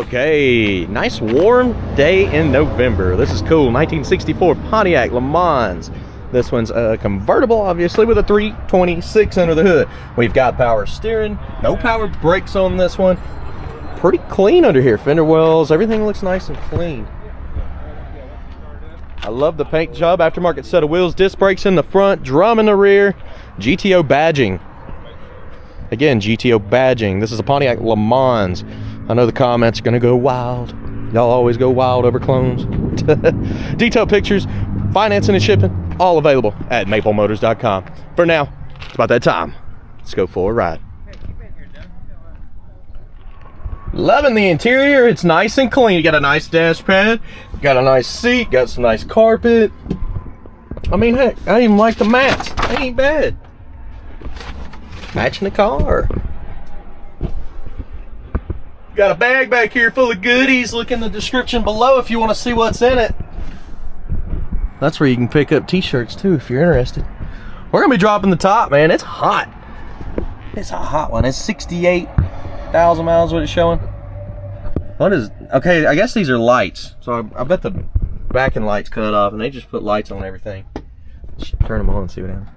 Okay, nice warm day in November. This is cool. 1964 Pontiac LeMans. This one's a convertible, obviously, with a 326 under the hood. We've got power steering, no power brakes on this one. Pretty clean under here. Fender wells, everything looks nice and clean. I love the paint job. Aftermarket set of wheels, disc brakes in the front, drum in the rear, GTO badging. Again, GTO badging. This is a Pontiac LeMans. I know the comments are gonna go wild. Y'all always go wild over clones. Detailed pictures, financing and shipping, all available at maplemotors.com. For now, it's about that time. Let's go for a ride. Loving the interior. It's nice and clean. You got a nice dash pad, got a nice seat, got some nice carpet. I mean, heck, I even like the mats. They ain't bad. Matching the car. Got a bag back here full of goodies. Look in the description below if you want to see what's in it. That's where you can pick up t-shirts too if you're interested. We're gonna be dropping the top, man. It's hot. It's a hot one. It's 68,000 miles. What it's showing. What is? Okay, I guess these are lights. So I bet the backing lights cut off, and they just put lights on everything. Let's turn them on and see what happens.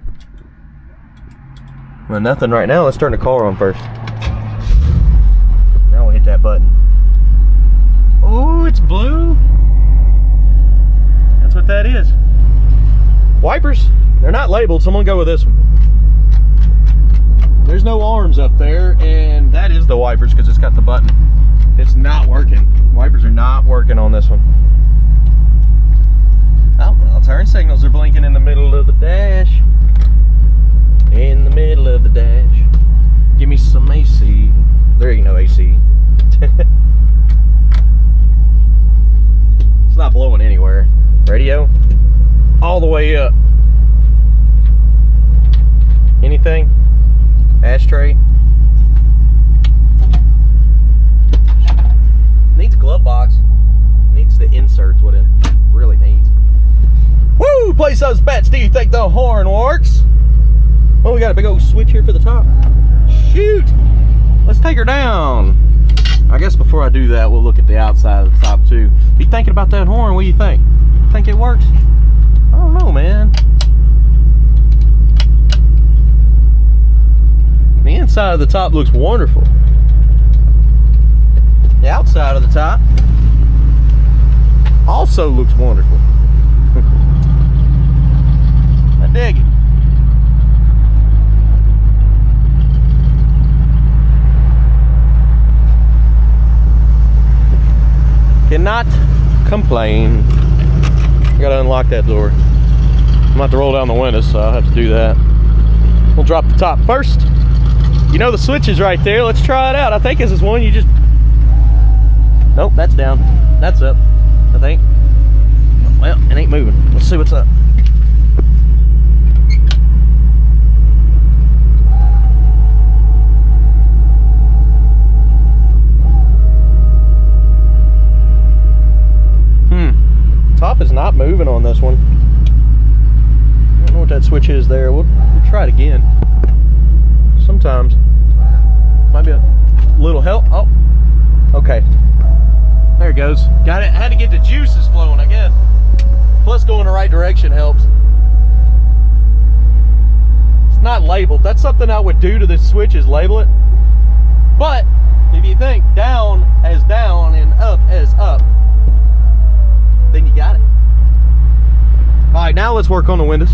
Well, nothing right now. Let's turn the car on first. Now we'll hit that button. Oh, it's blue. That's what that is. Wipers, they're not labeled, so I'm gonna go with this one. There's no arms up there, and that is the wipers because it's got the button. It's not working. Wipers are not working on this one. Oh, well, turn signals are blinking in the middle of the dash. In the middle of the dash. Give me some AC. There ain't no AC. It's not blowing anywhere. Radio all the way up. Anything? Ashtray. Needs a glove box. Needs the inserts, what it really needs. Woo! Play some spats. Do you think the horn works? Oh, we got a big old switch here for the top. Shoot! Let's take her down. I guess before I do that, we'll look at the outside of the top too. Be thinking about that horn. What do you think? Think it works? I don't know, man. The inside of the top looks wonderful. The outside of the top also looks wonderful. I dig it. Cannot complain. I gotta unlock that door. I'm about to roll down the windows, so I'll have to do that. We'll drop the top first. You know the switch is right there. Let's try it out. I think this is one you just... Nope, that's down. That's up, I think. Well, it ain't moving. Let's see what's up. Top is not moving on this one. I don't know what that switch is there. We'll try it again. Sometimes might be a little help. Oh, okay. There it goes. Got it. Had to get the juices flowing, I guess. Plus, going the right direction helps. It's not labeled. That's something I would do to this switch is label it. But if you think down as down and up as up, then you got it. All right, now let's work on the windows.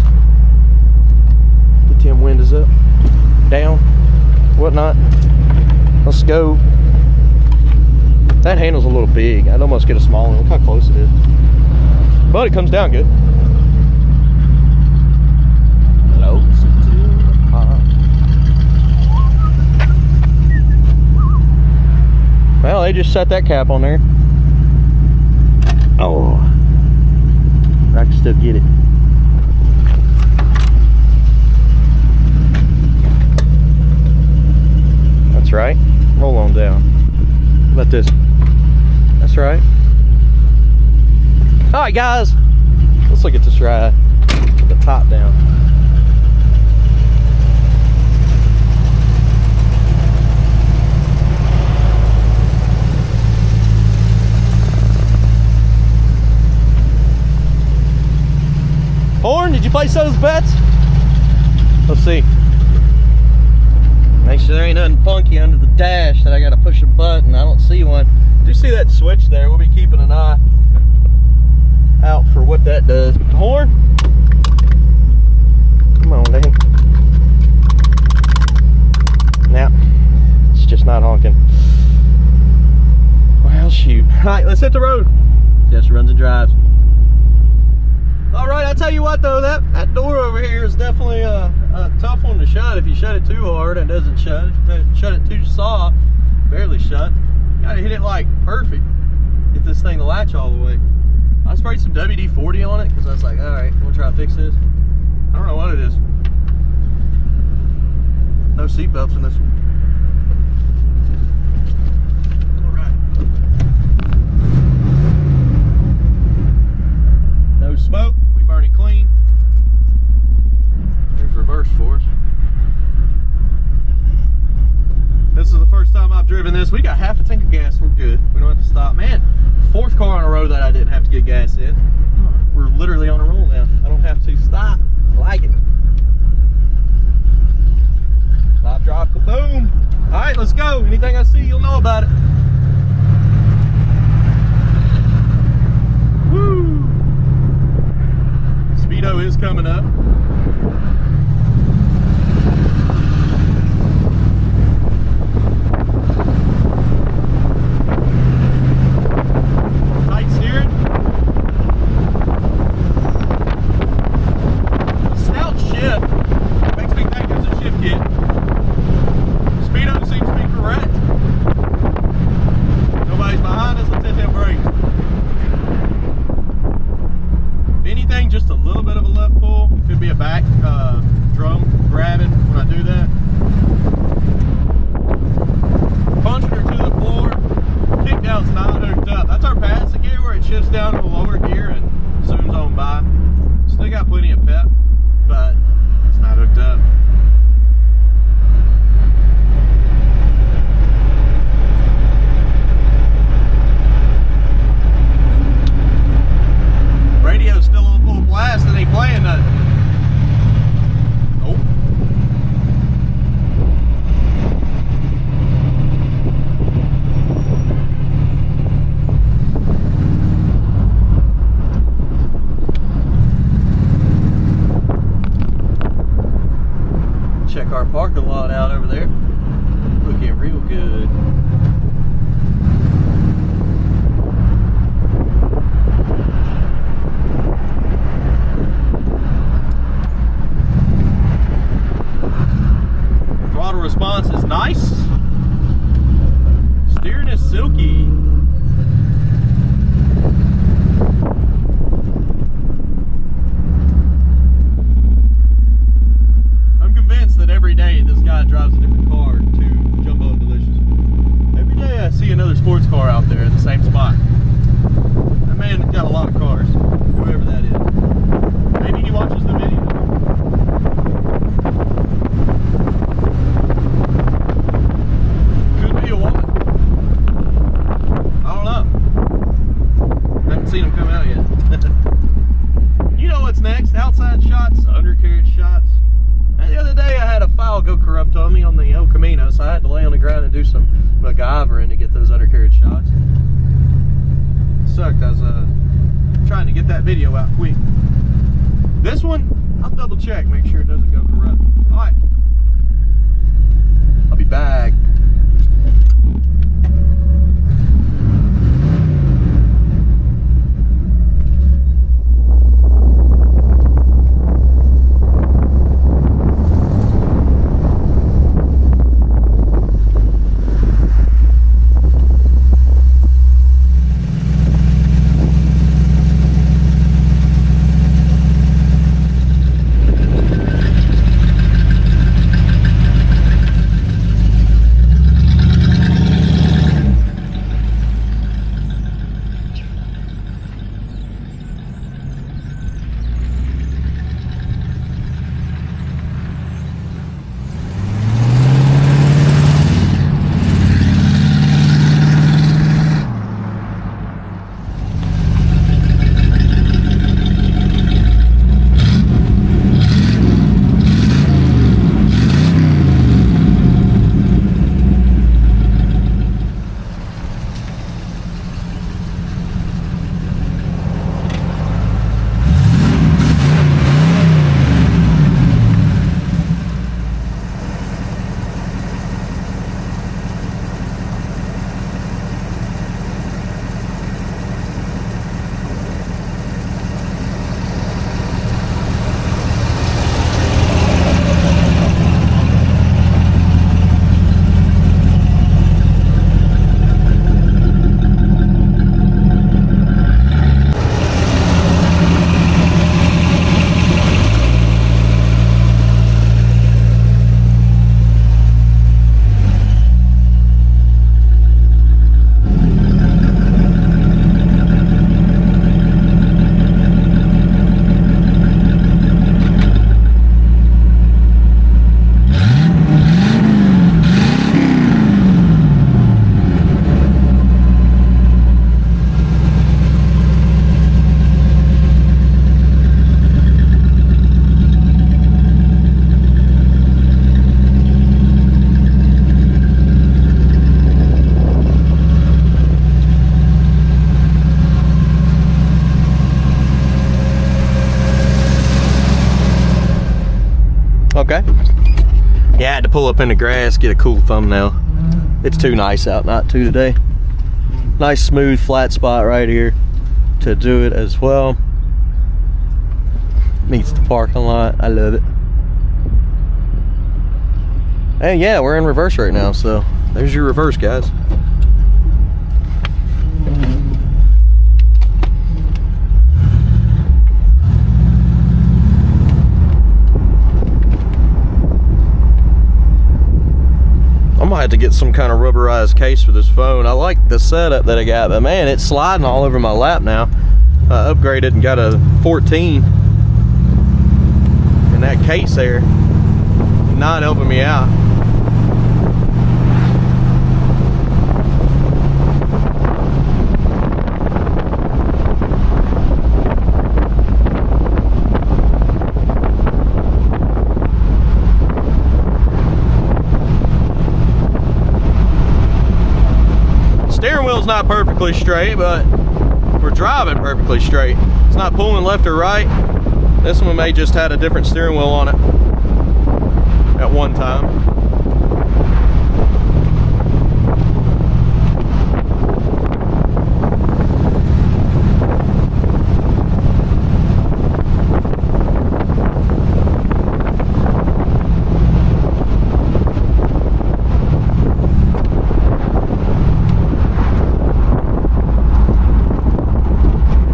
Get them windows up, down, whatnot. Let's go. That handle's a little big. I'd almost get a small one. Look how close it is. But it comes down good. Close to the top. Well, they just set that cap on there. Oh, I can still get it. That's right. Roll on down. Let this. That's right. All right, guys. Let's look at this ride. Put the top down. you place those bets? Let's see. Make sure there ain't nothing funky under the dash that I gotta push a button. I don't see one. Do you see that switch there? We'll be keeping an eye out for what that does. But the horn, come on, dang. Now, it's just not honking. Well, shoot. All right, let's hit the road. Jess runs and drives. All right, I'll tell you what though, that door over here is definitely a tough one to shut. If you shut it too hard, it doesn't shut. If you shut it too soft, barely shut. You gotta hit it like perfect. Get this thing to latch all the way. I sprayed some WD-40 on it because I was like, all right, we'll try to fix this. I don't know what it is. No seat belts in this one. All right. No smoke. We burn it clean. There's reverse for us. This is the first time I've driven this. We got half a tank of gas. We're good. We don't have to stop. Man, fourth car on a road that I didn't have to get gas in. We're literally on a roll now. I don't have to stop. I like it. Stop, drop, kaboom. All right, let's go. Anything I see, you'll know about it. Woo! Speedo is coming up. Tight steering. Snout shift makes me think there's a shift kit. Speedo seems to be correct. Nobody's behind us. Let's hit them brakes. If anything, just a little bit of a left pull. Could be a back drum grabbing when I do that. Punched her to the floor. Kickdown's not hooked up. That's our passing gear where it shifts down to the lower gear and zooms on by. Still got plenty of pep, but it's not hooked up. Radio's still on full blast and ain't playing nothing. Nope. Check our parking lot out over there. Looking real good. Throttle response is nice. Steering is silky. I'm convinced that every day this guy drives a different car to Jumbo and Delicious. Every day I see another sports car out there in the same spot. That man got a lot of cars, whoever that is. Maybe he watches the video. Could be a woman. I don't know. Haven't seen him come out yet. You know what's next? Outside shots, undercarriage shots. And the other day I had a file go corrupt on me on the El Camino, so I had to lay on the ground and do some MacGyvering to get those undercarriage shots. It sucked. I was trying to get that video out quick. This one, I'll double check, make sure it doesn't go corrupt. Alright. I'll be back. Okay. Yeah, I had to pull up in the grass, get a cool thumbnail. It's too nice out not to today. Nice smooth flat spot right here to do it as well. Meets the parking lot. I love it. And yeah, we're in reverse right now, so there's your reverse, guys. I might have to get some kind of rubberized case for this phone. I like the setup that I got, but man, it's sliding all over my lap now. I upgraded and got a 14. And that case there, not helping me out. Steering wheel's not perfectly straight, but we're driving perfectly straight. It's not pulling left or right. This one may just had a different steering wheel on it at one time.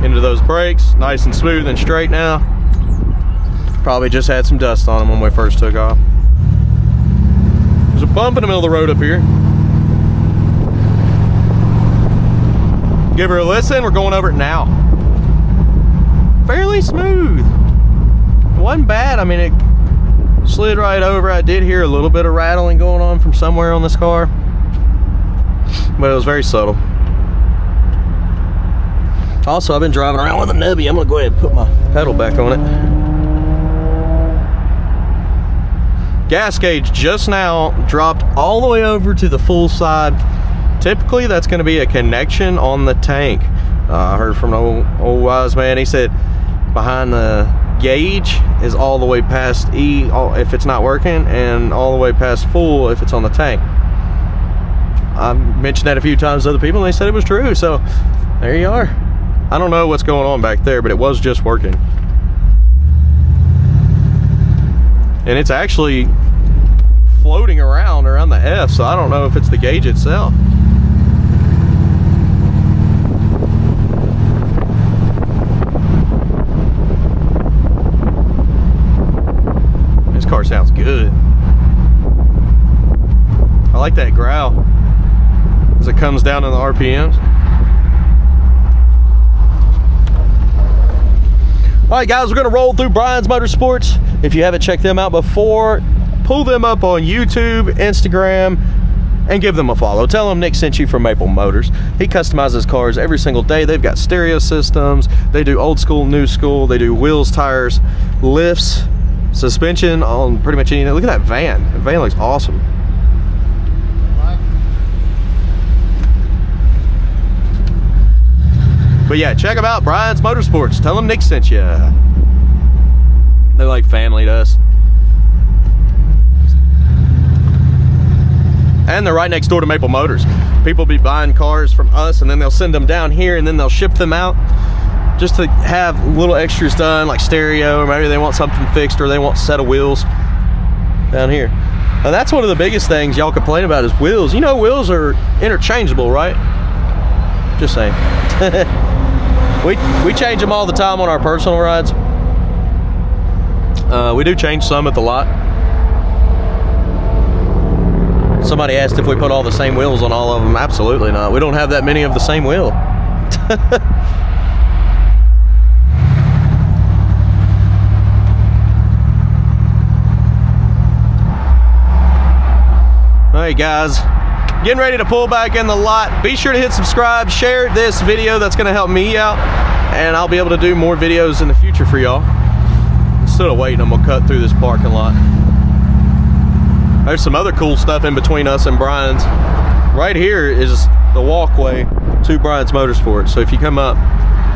Into those brakes, nice and smooth and straight now. Probably just had some dust on them when we first took off. There's a bump in the middle of the road up here. Give her a listen, we're going over it now. Fairly smooth. It wasn't bad, I mean it slid right over. I did hear a little bit of rattling going on from somewhere on this car, but it was very subtle. Also, I've been driving around with a nubby. I'm gonna go ahead and put my pedal back on it. Gas gauge just now dropped all the way over to the full side. Typically that's going to be a connection on the tank. I heard from an old wise man, he said behind the gauge is all the way past E if it's not working, and all the way past full if it's on the tank. I've mentioned that a few times to other people and they said it was true, so there you are. I don't know what's going on back there, but it was just working. And it's actually floating around the F, so I don't know if it's the gauge itself. This car sounds good. I like that growl as it comes down in the RPMs. Alright guys, we're going to roll through Brian's Motorsports. If you haven't checked them out before, pull them up on YouTube, Instagram, and give them a follow. Tell them Nick sent you from Maple Motors. He customizes cars every single day. They've got stereo systems. They do old school, new school. They do wheels, tires, lifts, suspension on pretty much anything. Look at that van. That van looks awesome. But yeah, check them out, Brian's Motorsports. Tell them Nick sent you. They're like family to us. And they're right next door to Maple Motors. People be buying cars from us and then they'll send them down here and then they'll ship them out just to have little extras done, like stereo, or maybe they want something fixed, or they want a set of wheels down here. Now that's one of the biggest things y'all complain about is wheels. You know, wheels are interchangeable, right? Just saying. We change them all the time on our personal rides. We do change some at the lot. Somebody asked if we put all the same wheels on all of them. Absolutely not. We don't have that many of the same wheel. Alright guys, getting ready to pull back in the lot. Be sure to hit subscribe, share this video. That's going to help me out, and I'll be able to do more videos in the future for y'all. Instead of waiting, I'm going to cut through this parking lot. There's some other cool stuff in between us and Brian's. Right here is the walkway to Brian's Motorsports. So if you come up,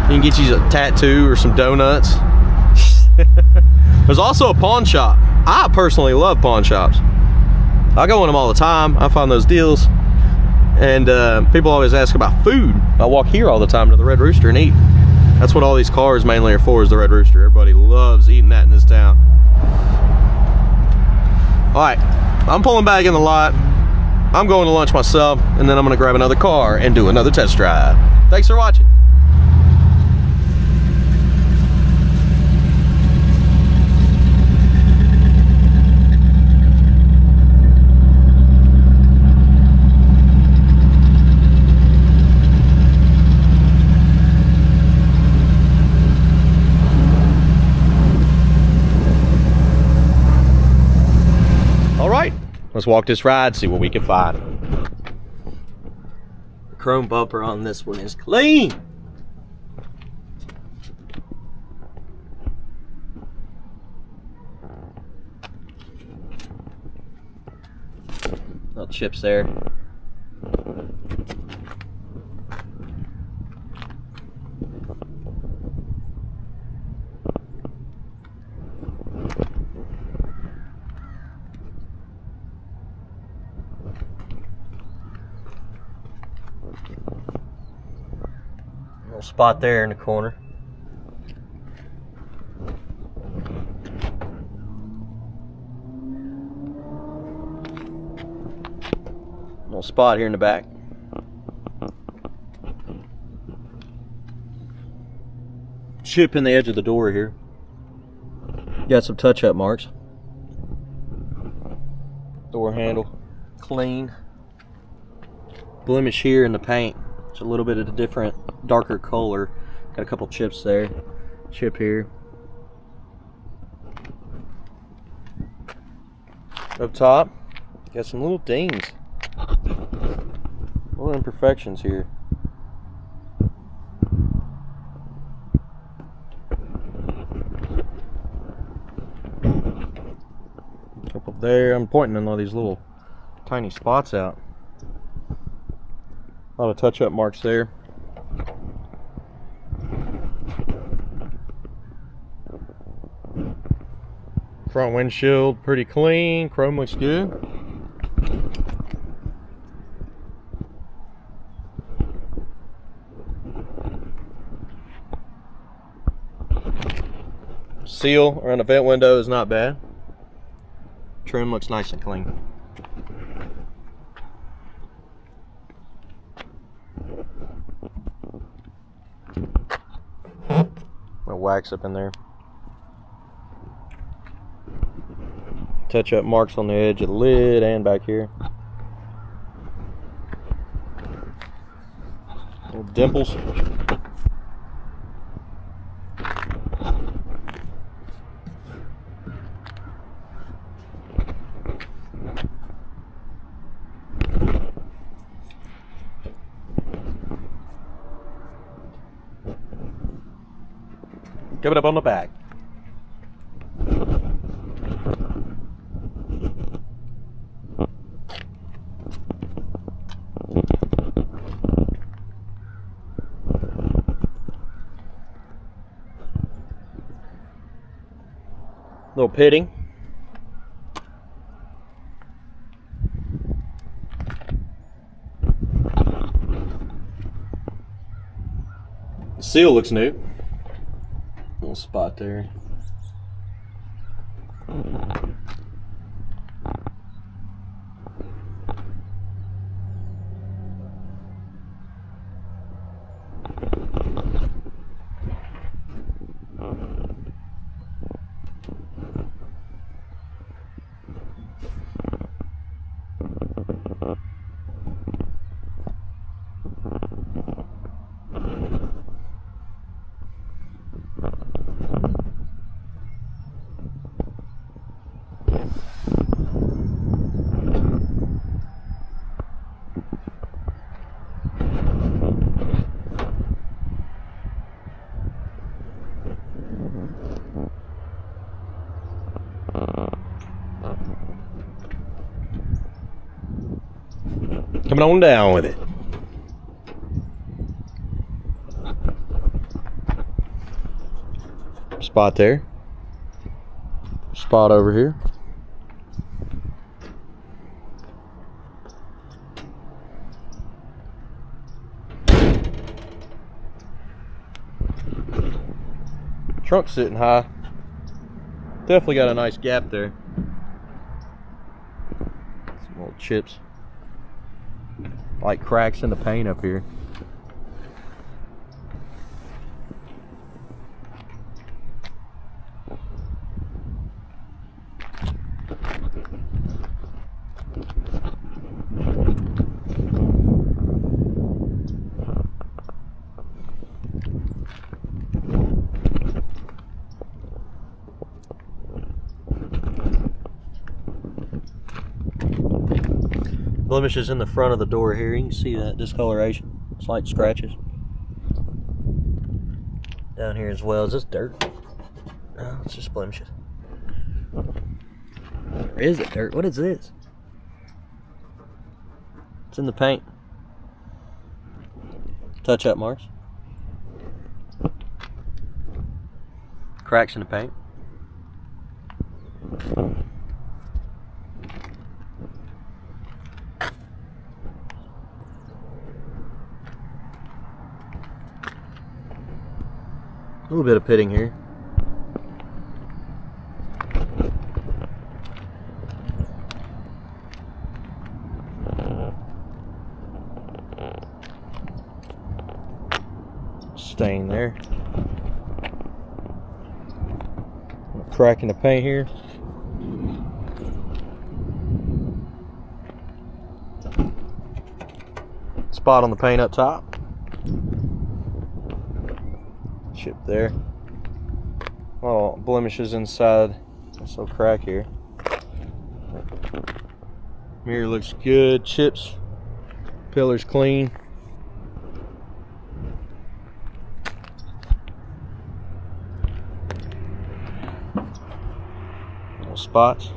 you can get you a tattoo or some donuts. There's also a pawn shop. I personally love pawn shops. I go in them all the time. I find those deals. And people always ask about food. I walk here all the time to the Red Rooster and eat. That's what all these cars mainly are for, is the Red Rooster. Everybody loves eating that in this town. All right, I'm pulling back in the lot. I'm going to lunch myself, and then I'm gonna grab another car and do another test drive. Thanks for watching. Let's walk this ride, see what we can find. The chrome bumper on this one is clean. Little chips there. Little spot there in the corner. Little spot here in the back. Chip in the edge of the door here. Got some touch-up marks. Door handle clean. Blemish here in the paint. It's a little bit of a different, darker color. Got a couple chips there. Chip here. Up top, got some little dings. Little imperfections here. Up there, I'm pointing in all these little tiny spots out. A lot of touch-up marks there. Front windshield pretty clean. Chrome looks good. Seal around the vent window is not bad. Trim looks nice and clean. No wax up in there. Touch up marks on the edge of the lid and back here. Little dimples. Coming up on the back. Little pitting. The seal looks new. Little spot there. Coming on down with it. Spot there. Spot over here. Trunk's sitting high. Definitely got a nice gap there. Some little chips. Like cracks in the paint up here. Blemishes in the front of the door here. You can see that discoloration, slight scratches. Down here as well. Is this dirt? No, it's just blemishes. Or is it dirt? What is this? It's in the paint. Touch-up marks. Cracks in the paint. A little bit of pitting here. Stain there. A crack in the paint here. Spot on the paint up top. Chip there. Oh, blemishes inside. Also crack here. Mirror looks good. Chips. Pillar's clean. Little spots.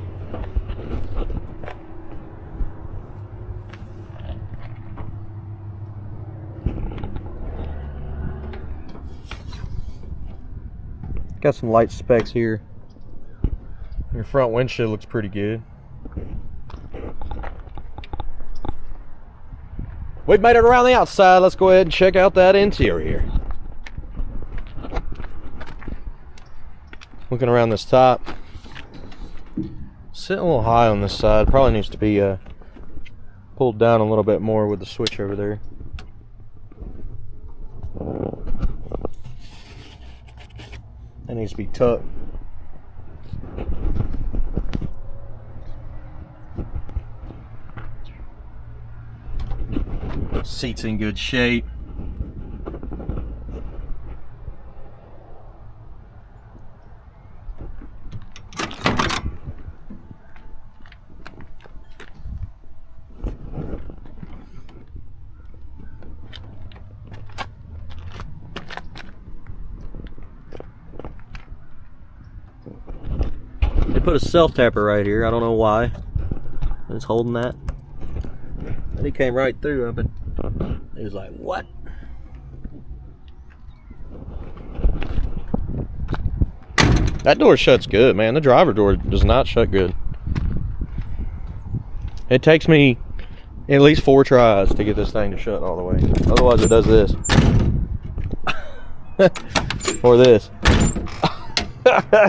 Got some light specks here. Your front windshield looks pretty good. We've made it around the outside. Let's go ahead and check out that interior. Looking around this top. Sitting a little high on this side. Probably needs to be pulled down a little bit more with the switch over there. That needs to be tucked. Seat's in good shape. They put a self-tapper right here. I don't know why. It's holding that. And he came right through up and he was like, what? That door shuts good, man. The driver door does not shut good. It takes me at least 4 tries to get this thing to shut all the way. Otherwise it does this. Or this.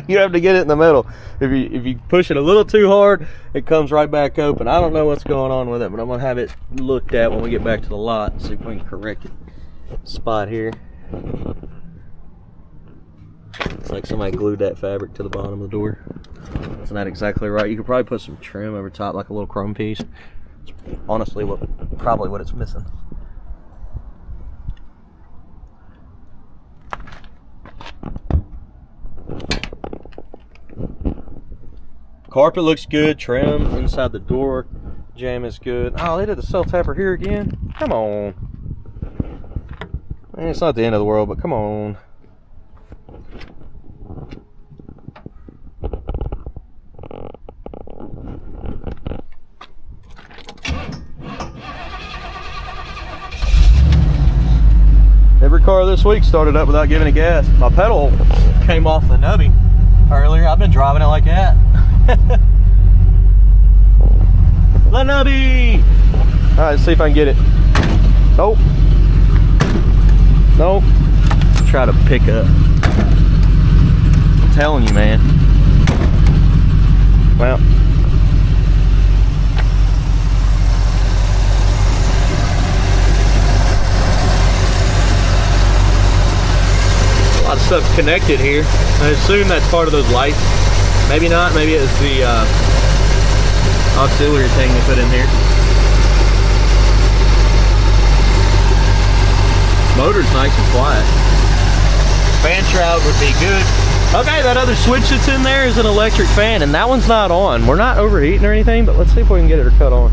You have to get it in the middle. If you push it a little too hard, it comes right back open. I don't know what's going on with it, but I'm gonna have it looked at when we get back to the lot and see if we can correct it. Spot here. It's like somebody glued that fabric to the bottom of the door. That's not exactly right. You could probably put some trim over top, like a little chrome piece. It's honestly probably what it's missing. Carpet looks good. Trim inside the door jamb is good. Oh, they did the self-tapper here again. Come on. I mean, it's not the end of the world, but come on. Every car this week started up without giving it gas. My pedal came off the nubby earlier. I've been driving it like that. The nubby! Alright, let's see if I can get it. Nope. Nope. Try to pick up. telling you, man. Well, a lot of stuff connected here. I assume that's part of those lights. Maybe not. Maybe it's the auxiliary thing they put in here. Motor's nice and quiet. Fan shroud would be good. Okay, that other switch that's in there is an electric fan, and that one's not on. We're not overheating or anything, but let's see if we can get it or cut on.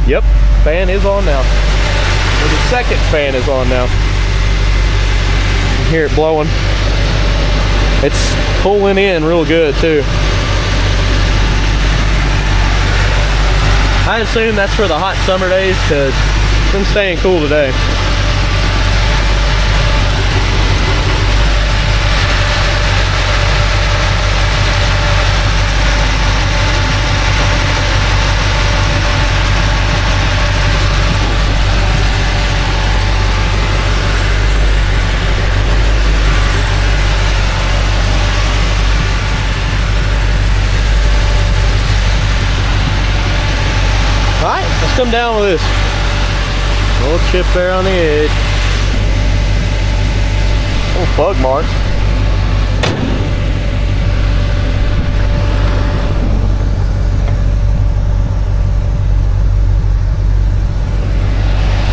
Yep, fan is on now. Or the second fan is on now. You can hear it blowing. It's pulling in real good too. I assume that's for the hot summer days because it's been staying cool today. Alright, let's come down with this. A little chip there on the edge. Little plug marks.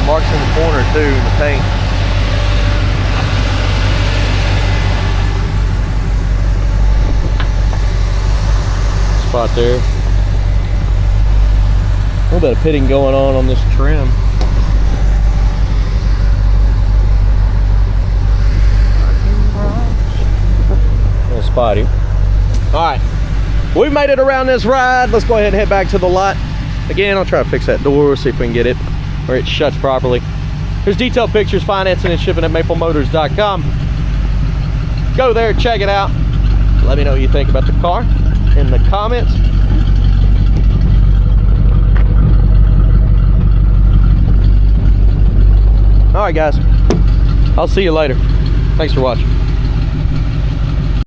Marks in the corner too, in the paint. Spot there. A little bit of pitting going on this trim. Little spot here. Alright, we've made it around this ride. Let's go ahead and head back to the lot. Again, I'll try to fix that door, see if we can get it where it shuts properly. There's detailed pictures, financing and shipping at maplemotors.com. Go there, check it out. Let me know what you think about the car in the comments. All right, guys, I'll see you later. Thanks for watching.